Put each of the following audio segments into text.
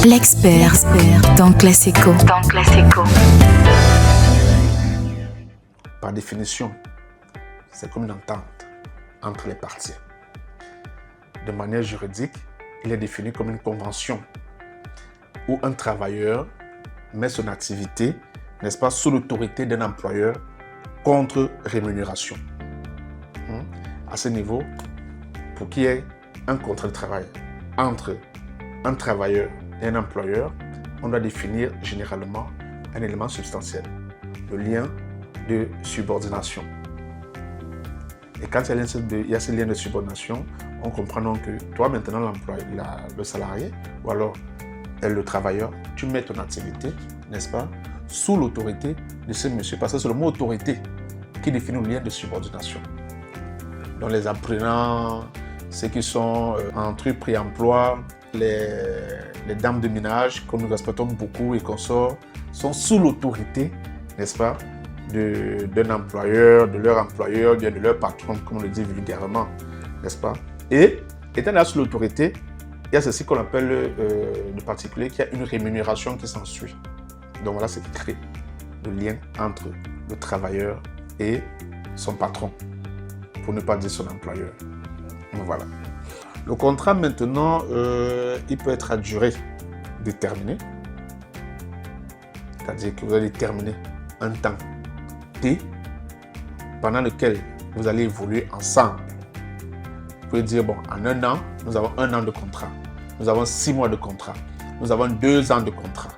L'expert dans Classico. Par définition, c'est comme une entente entre les parties. De manière juridique, il est défini comme une convention où un travailleur met son activité, n'est-ce pas, sous l'autorité d'un employeur contre rémunération. À ce niveau, pour qu'il y ait un contrat de travail entre un travailleur et un employeur, on doit définir généralement un élément substantiel, le lien de subordination. Et quand il y a ce lien de subordination, on comprend donc que toi maintenant, l'employé, le salarié, ou alors le travailleur, tu mets ton activité, n'est-ce pas, sous l'autorité de ce monsieur, parce que c'est le mot autorité qui définit le lien de subordination. Donc les apprenants, ceux qui sont en truc pré-emploi, les dames de ménage, que nous respectons beaucoup et qu'on sort, sont sous l'autorité, n'est-ce pas, d'un employeur, de leur employeur, bien de leur patron, comme on le dit vulgairement, n'est-ce pas. Et étant là sous l'autorité, il y a ceci qu'on appelle le particulier qui a une rémunération qui s'ensuit. Donc voilà ce qui crée le lien entre le travailleur et son patron, pour ne pas dire son employeur. Donc voilà. Le contrat maintenant, il peut être à durée déterminée, c'est-à-dire que vous allez terminer un temps T pendant lequel vous allez évoluer ensemble. Vous pouvez dire, bon, en un an, nous avons 1 an de contrat, nous avons 6 mois de contrat, nous avons 2 ans de contrat.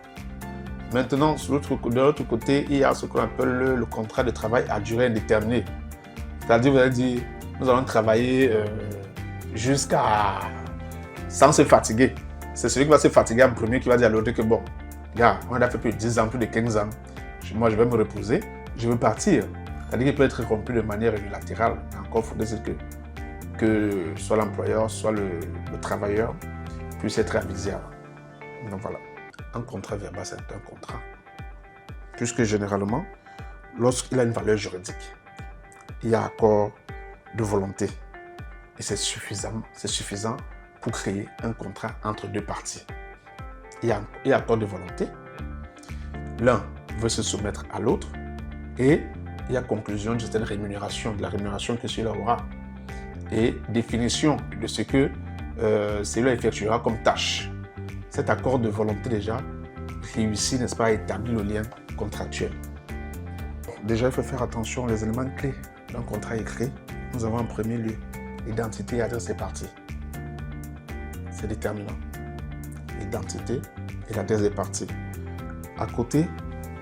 Maintenant, de l'autre côté, il y a ce qu'on appelle le contrat de travail à durée indéterminée. C'est-à-dire, vous allez dire, nous allons travailler jusqu'à sans se fatiguer. C'est celui qui va se fatiguer en premier qui va dire à l'autre que bon, gars, on a fait plus de 10 ans, plus de 15 ans. Moi, je vais me reposer, je veux partir. C'est-à-dire qu'il peut être rompu de manière unilatérale. Encore, il faudrait que soit l'employeur, soit le travailleur puisse être avisé avant. Donc voilà, un contrat verbal, c'est un contrat. Puisque généralement, lorsqu'il a une valeur juridique, il y a accord de volonté. Et c'est suffisant pour créer un contrat entre deux parties. Il y a accord de volonté. L'un veut se soumettre à l'autre et il y a conclusion d'une certaine rémunération, de la rémunération que celui-là aura et définition de ce que celui-là effectuera comme tâche. Cet accord de volonté déjà réussit, n'est-ce pas, à établir le lien contractuel. Déjà, il faut faire attention aux éléments clés d'un contrat écrit. Nous avons en premier lieu l'identité et l'adresse des parties. C'est déterminant. L'identité et l'adresse des parties. À côté,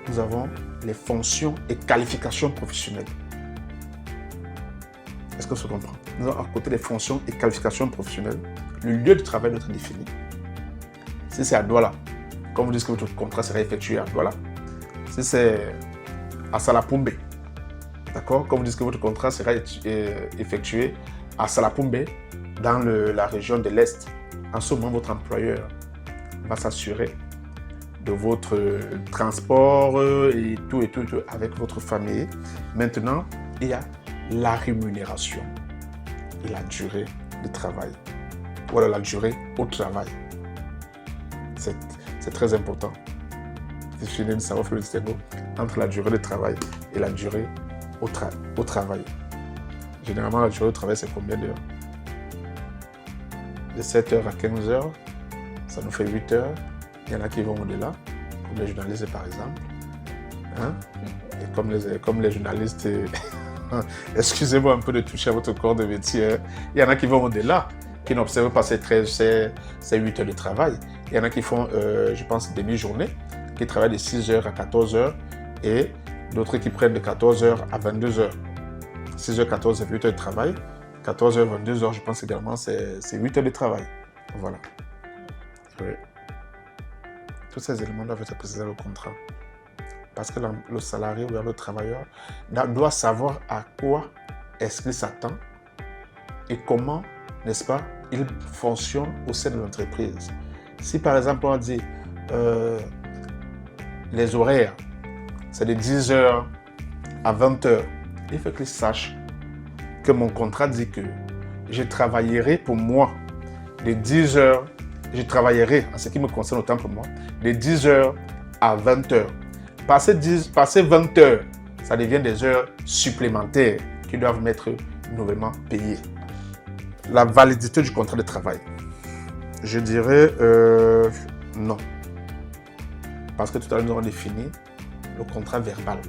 nous avons les fonctions et qualifications professionnelles. Est-ce que ça se comprend? Nous avons à côté les fonctions et qualifications professionnelles. Le lieu de travail doit être défini. Si c'est à Douala, comme vous dites que votre contrat sera effectué à Douala. Si c'est à Salapumbe, d'accord, comme vous dites que votre contrat sera effectué à Salapumbe, dans la région de l'Est. En ce moment, votre employeur va s'assurer de votre transport et tout avec votre famille. Maintenant, il y a la rémunération et la durée de travail. Ou alors la durée au travail. C'est très important. C'est fini de savoir faire le distinguo entre la durée de travail et la durée au travail. Généralement, la durée de travail, c'est combien d'heures? De 7h à 15h, ça nous fait 8h. Il y en a qui vont au-delà, comme les journalistes par exemple. Hein? Et comme les journalistes, excusez-moi un peu de toucher à votre corps de métier, il y en a qui vont au-delà, qui n'observent pas ces 8 heures de travail. Il y en a qui font, je pense, demi-journée, qui travaillent de 6h à 14h et d'autres qui prennent de 14h à 22h. 6h, 14h, 8 heures de travail. 14h, 22h, je pense également, c'est 8 heures de travail. Voilà. Oui. Tous ces éléments doivent être précisés dans le contrat. Parce que le salarié ou le travailleur doit savoir à quoi est-ce qu'il s'attend et comment, n'est-ce pas, il fonctionne au sein de l'entreprise. Si par exemple on dit les horaires, c'est de 10h à 20h, il faut qu'il sache que mon contrat dit que je travaillerai pour moi de 10h je travaillerai, en ce qui me concerne autant pour moi, de 10 heures à 20 heures. Passer 20 heures, ça devient des heures supplémentaires qui doivent m'être nouvellement payées. La validité du contrat de travail. Je dirais non. Parce que tout à l'heure, nous avons défini le contrat verbal.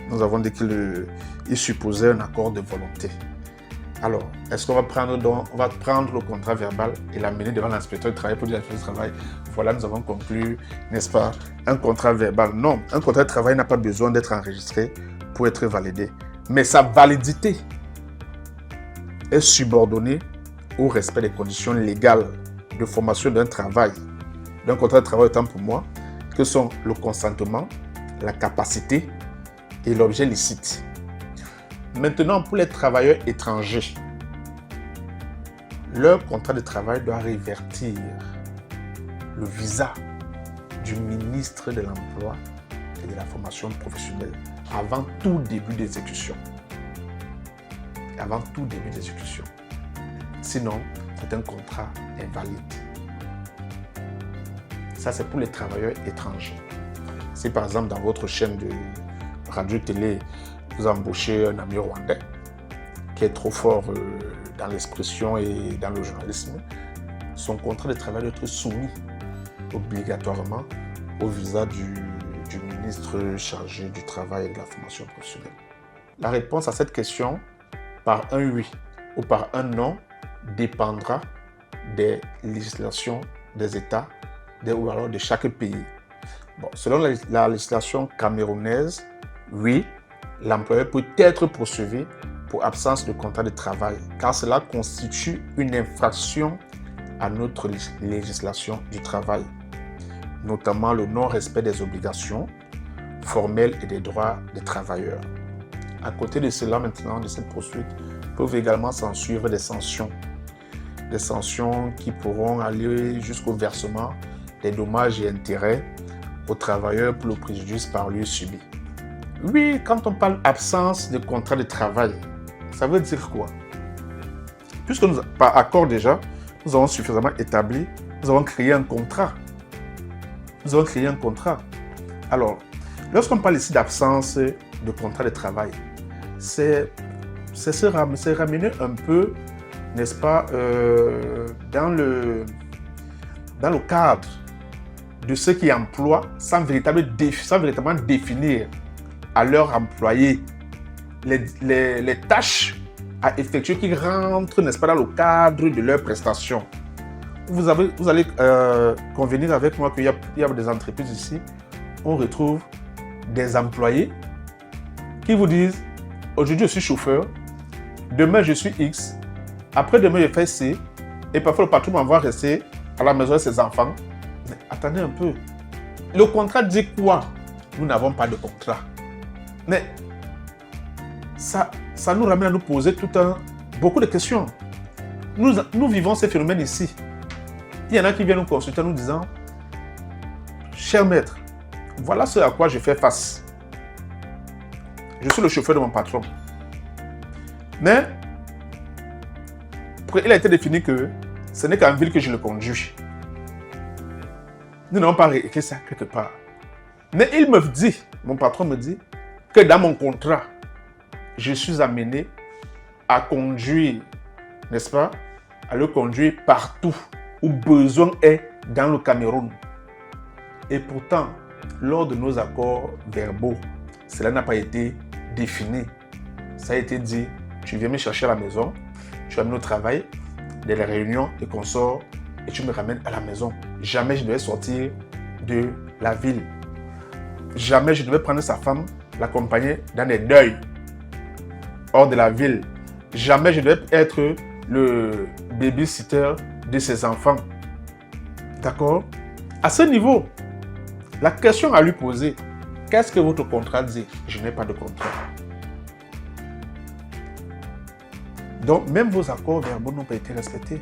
Nous avons dit qu'il supposait un accord de volonté. Alors, est-ce qu'on va prendre le contrat verbal et l'amener devant l'inspecteur du travail pour dire à l'inspecteur du travail, voilà, nous avons conclu, n'est-ce pas, un contrat verbal? Non, un contrat de travail n'a pas besoin d'être enregistré pour être validé. Mais sa validité est subordonnée au respect des conditions légales de formation d'un travail, d'un contrat de travail, autant pour moi, que sont le consentement, la capacité et l'objet licite. Maintenant, pour les travailleurs étrangers, leur contrat de travail doit révertir le visa du ministre de l'Emploi et de la formation professionnelle avant tout début d'exécution. Avant tout début d'exécution. Sinon, c'est un contrat invalide. Ça, c'est pour les travailleurs étrangers. Si par exemple, dans votre chaîne de radio-télé, vous embauchez un ami rwandais qui est trop fort dans l'expression et dans le journalisme, son contrat de travail doit être soumis obligatoirement au visa du ministre chargé du travail et de la formation professionnelle. La réponse à cette question, par un oui ou par un non, dépendra des législations des États ou alors de chaque pays. Bon, selon la législation camerounaise, oui, l'employeur peut être poursuivi pour absence de contrat de travail, car cela constitue une infraction à notre législation du travail, notamment le non-respect des obligations formelles et des droits des travailleurs. À côté de cela, maintenant, de cette poursuite, peuvent également s'en suivre des sanctions qui pourront aller jusqu'au versement des dommages et intérêts aux travailleurs pour le préjudice par lui subi. Oui, quand on parle absence de contrat de travail, ça veut dire quoi? Puisque nous, par accord déjà, nous avons suffisamment établi, nous avons créé un contrat. Alors, lorsqu'on parle ici d'absence de contrat de travail, c'est ramener un peu, n'est-ce pas, dans le cadre de ceux qui emploient sans véritablement définir à leurs employés les tâches à effectuer qui rentrent, n'est-ce pas, dans le cadre de leurs prestations. Vous allez convenir avec moi qu'il y a des entreprises ici, on retrouve des employés qui vous disent, aujourd'hui je suis chauffeur, demain je suis X, après-demain je fais C, et parfois le patron m'envoie rester à la maison avec ses enfants. Mais attendez un peu, le contrat dit quoi? Nous n'avons pas de contrat. Mais ça nous ramène à nous poser beaucoup de questions. Nous vivons ces phénomènes ici. Il y en a qui viennent nous consulter en nous disant, cher maître, voilà ce à quoi je fais face. Je suis le chauffeur de mon patron. Mais il a été défini que ce n'est qu'en ville que je le conduis. Nous n'avons pas écrit ça quelque part. Mais il me dit, mon patron me dit, que dans mon contrat, je suis amené à conduire, n'est-ce pas, à le conduire partout où besoin est dans le Cameroun. Et pourtant, lors de nos accords verbaux, cela n'a pas été défini. Ça a été dit, tu viens me chercher à la maison, tu amènes au travail, des réunions, des consorts, et tu me ramènes à la maison. Jamais je ne devais sortir de la ville. Jamais je devais prendre sa femme, l'accompagner dans des deuils hors de la ville. Jamais je devais être le babysitter de ses enfants. D'accord? À ce niveau, la question à lui poser, qu'est-ce que votre contrat dit? Je n'ai pas de contrat. Donc, même vos accords verbaux n'ont pas été respectés.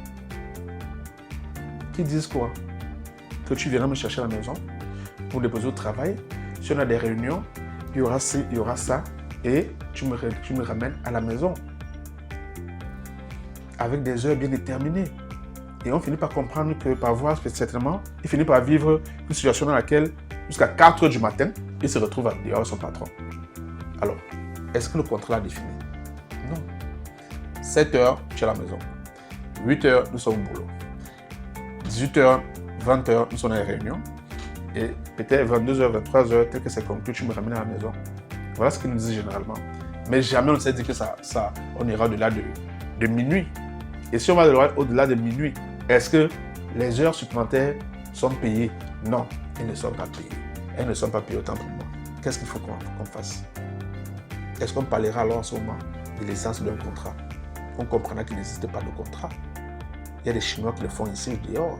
Qui disent quoi? Que tu viendras me chercher à la maison pour déposer au travail. Si on a des réunions, il y aura ci, il y aura ça, et tu me ramènes à la maison avec des heures bien déterminées. Et on finit par comprendre que, par voir que certainement, il finit par vivre une situation dans laquelle, jusqu'à 4 heures du matin, il se retrouve à dehors son patron. Alors, est-ce que le contrat l'a défini? Non. 7 heures, tu es à la maison. 8 heures, nous sommes au boulot. 18 heures, 20 heures, nous sommes dans les réunions. Et peut-être 22 heures, 23 heures, tel que c'est conclu, tu me ramènes à la maison. Voilà ce qu'ils nous disent généralement. Mais jamais on ne s'est dit que on ira au-delà de minuit. Et si on va au-delà de minuit, est-ce que les heures supplémentaires sont payées? Non, elles ne sont pas payées. Elles ne sont pas payées autant pour moi. Qu'est-ce qu'il faut qu'on fasse? Est-ce qu'on parlera alors en ce moment de l'essence d'un contrat? On comprendra qu'il n'existe pas de contrat. Il y a des Chinois qui le font ici dehors,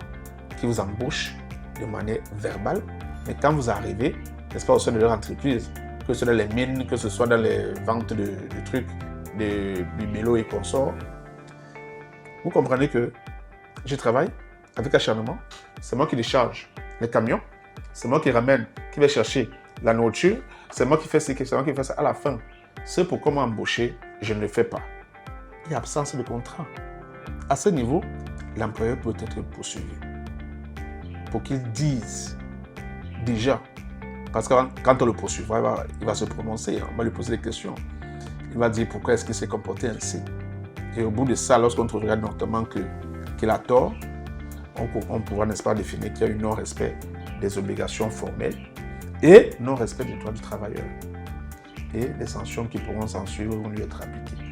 qui vous embauchent de manière verbale, mais quand vous arrivez, n'est-ce pas, au sein de leur entreprise, que ce soit dans les mines, que ce soit dans les ventes de trucs, de bibelots et consorts, vous comprenez que je travaille avec acharnement, c'est moi qui décharge les camions, c'est moi qui ramène, qui va chercher la nourriture, c'est moi qui fais c'est moi qui fais ça. À la fin, ce pour comment embaucher, je ne le fais pas. Il y a absence de contrat. À ce niveau, l'employeur peut être poursuivi pour qu'il dise déjà, parce que quand on le poursuivra, il va se prononcer, on va lui poser des questions. Il va dire pourquoi est-ce qu'il s'est comporté ainsi. Et au bout de ça, lorsqu'on trouvera notamment qu'il a tort, on pourra, n'est-ce pas, définir qu'il y a un non-respect des obligations formelles et non-respect du droit du travailleur. Et les sanctions qui pourront s'en suivre vont lui être appliquées.